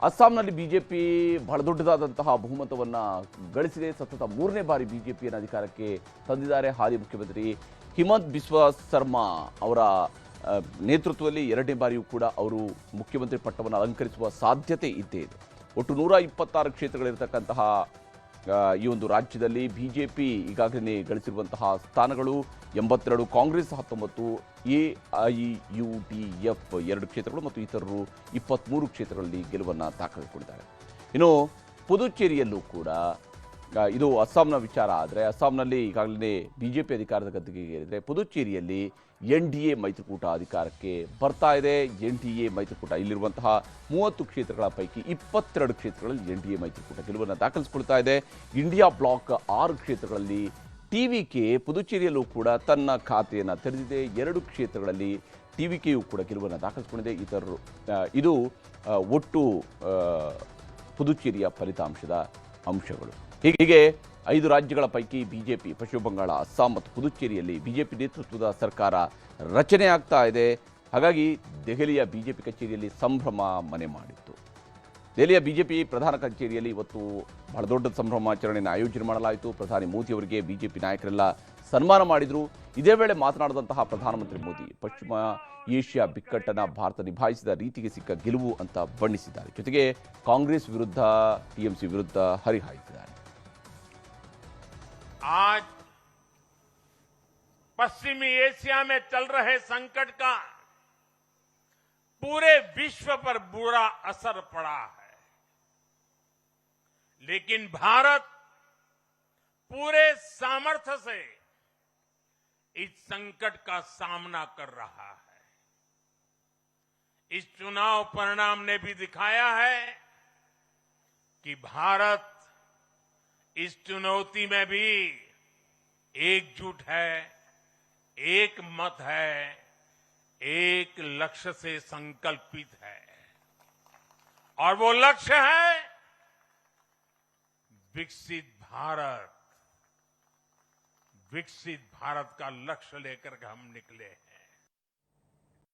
ಅಸ್ಸಾಂನಲ್ಲಿ ಬಿಜೆಪಿ ಬಹಳ ದೊಡ್ಡದಾದಂತಹ ಬಹುಮತವನ್ನ ಗಳಿಸಿದೆ. ಸತತ 3ನೇ ಬಾರಿ ಬಿಜೆಪಿಯನ್ನು ಅಧಿಕಾರಕ್ಕೆ ತಂದಿದ್ದಾರೆ. ಹಾಲಿ ಮುಖ್ಯಮಂತ್ರಿ ಹಿಮಂತ್ ಬಿಸ್ವಾ ಸರ್ಮಾ ಅವರ ನೇತೃತ್ವದಲ್ಲಿ 2ನೇ ಬಾರಿಯೂ ಕೂಡ ಅವರು ಮುಖ್ಯಮಂತ್ರಿ ಪಟ್ಟವನ್ನು ಅಲಂಕರಿಸುವ ಸಾಧ್ಯತೆ ಇದ್ದೇ ಇದೆ. ಒಟ್ಟು 126 ಕ್ಷೇತ್ರಗಳಿರತಕ್ಕಂತಹ ಈ ಒಂದು ರಾಜ್ಯದಲ್ಲಿ ಬಿಜೆಪಿ ಈಗಾಗಲೇ ಗಳಿಸಿರುವಂತಹ ಸ್ಥಾನಗಳು 82, ಕಾಂಗ್ರೆಸ್ 19, AIUDF 2 ಕ್ಷೇತ್ರಗಳು ಮತ್ತು ಇತರರು 23 ಕ್ಷೇತ್ರಗಳಲ್ಲಿ ಗೆಲುವನ್ನು ದಾಖಲಿಸಿಕೊಂಡಿದ್ದಾರೆ. ಇನ್ನು ಪುದುಚೇರಿಯಲ್ಲೂ ಕೂಡ ಇದು ಅಸ್ಸಾಂನ ವಿಚಾರ ಆದರೆ ಅಸ್ಸಾಂನಲ್ಲಿ ಈಗಾಗಲೇ ಬಿಜೆಪಿ ಅಧಿಕಾರದ ಗದ್ದುಗೆ ಏರಿದರೆ ಪುದುಚೇರಿಯಲ್ಲಿ NDA ಮೈತ್ರಿಕೂಟ ಅಧಿಕಾರಕ್ಕೆ ಬರ್ತಾ ಇದೆ. NDA ಮೈತ್ರಿಕೂಟ ಇಲ್ಲಿರುವಂತಹ 30 ಕ್ಷೇತ್ರಗಳ ಪೈಕಿ 22 ಕ್ಷೇತ್ರಗಳಲ್ಲಿ NDA ಮೈತ್ರಿಕೂಟ ಗೆಲುವನ್ನು ದಾಖಲಿಸಿಕೊಳ್ತಾ ಇದೆ. ಇಂಡಿಯಾ ಬ್ಲಾಕ್ 6 ಕ್ಷೇತ್ರಗಳಲ್ಲಿ TVK ಪುದುಚೇರಿಯಲ್ಲೂ ಕೂಡ ತನ್ನ ಖಾತೆಯನ್ನು ತೆರೆದಿದೆ. 2 ಕ್ಷೇತ್ರಗಳಲ್ಲಿ TVKಯೂ ಕೂಡ ಗೆಲುವನ್ನು ದಾಖಲಿಸಿಕೊಂಡಿದೆ. ಇದು ಒಟ್ಟು ಪುದುಚೇರಿಯ ಫಲಿತಾಂಶದ ಅಂಶಗಳು. ಹೀಗೆ 5 ರಾಜ್ಯಗಳ ಪೈಕಿ ಬಿಜೆಪಿ ಪಶ್ಚಿಮ ಬಂಗಾಳ, ಅಸ್ಸಾಂ ಮತ್ತು ಪುದುಚೇರಿಯಲ್ಲಿ ಬಿಜೆಪಿ ನೇತೃತ್ವದ ಸರ್ಕಾರ ರಚನೆ ಆಗ್ತಾ ಇದೆ. ಹಾಗಾಗಿ ದೆಹಲಿಯ ಬಿಜೆಪಿ ಕಚೇರಿಯಲ್ಲಿ ಸಂಭ್ರಮ ಮನೆ ಮಾಡಿತ್ತು. ದೆಹಲಿಯ ಬಿಜೆಪಿ ಪ್ರಧಾನ ಕಚೇರಿಯಲ್ಲಿ ಇವತ್ತು ಬಹಳ ದೊಡ್ಡ ಸಂಭ್ರಮಾಚರಣೆಯನ್ನು ಆಯೋಜನೆ ಮಾಡಲಾಯಿತು. ಪ್ರಧಾನಿ ಮೋದಿ ಅವರಿಗೆ ಬಿಜೆಪಿ ನಾಯಕರೆಲ್ಲ ಸನ್ಮಾನ ಮಾಡಿದರು. ಇದೇ ವೇಳೆ ಮಾತನಾಡಿದಂತಹ ಪ್ರಧಾನಮಂತ್ರಿ ಮೋದಿ ಪಶ್ಚಿಮ ಏಷ್ಯಾ ಬಿಕ್ಕಟ್ಟನ್ನು ಭಾರತ ನಿಭಾಯಿಸಿದ ರೀತಿಗೆ ಸಿಕ್ಕ ಗೆಲುವು ಅಂತ ಬಣ್ಣಿಸಿದ್ದಾರೆ. ಜೊತೆಗೆ ಕಾಂಗ್ರೆಸ್ ವಿರುದ್ಧ, TMC ವಿರುದ್ಧ ಹರಿಹಾಯ್ದಿದ್ದಾರೆ. आज पश्चिमी एशिया में चल रहे संकट का पूरे विश्व पर बुरा असर पड़ा है, लेकिन भारत पूरे सामर्थ्य से इस संकट का सामना कर रहा है। इस चुनाव परिणाम ने भी दिखाया है कि भारत इस चुनौती में भी एकजुट है, एक मत है, एक लक्ष्य से संकल्पित है और वो लक्ष्य है विकसित भारत। विकसित भारत का लक्ष्य लेकर के हम निकले हैं।